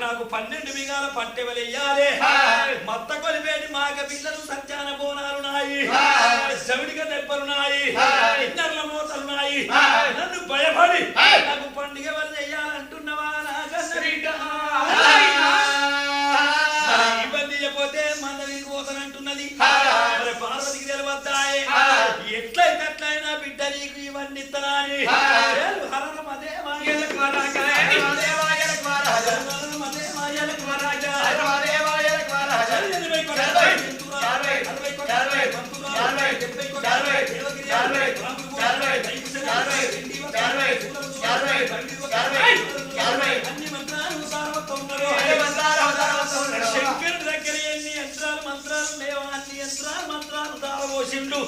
నాకు 12 బిగాల పట్టెవలెయ్యాలి మత్త కొలిపేటి మాక పిల్లలు సంచాన బోనాలున్నాయి చవిడిగా దెబ్బలున్నాయి ఇన్నర్ల మోతలున్నాయి నన్ను భయపడి నాకు పండుగ వాళ్ళు చెయ్యాలంటున్నవా ఇబ్బంది చెప్పితే మందరికి పోతానంటున్నది పార్వతికి తెలివద్దాయి ఎట్లయితే అట్లయినా బిడ్డ నీకు ఇవన్నీ ఇత్తనాని శంకరుడి దగ్గర ఎన్ని యంత్రాలు మంత్రాలు లేవా అన్ని యంత్రాలు మంత్రాలు దారవోసిండు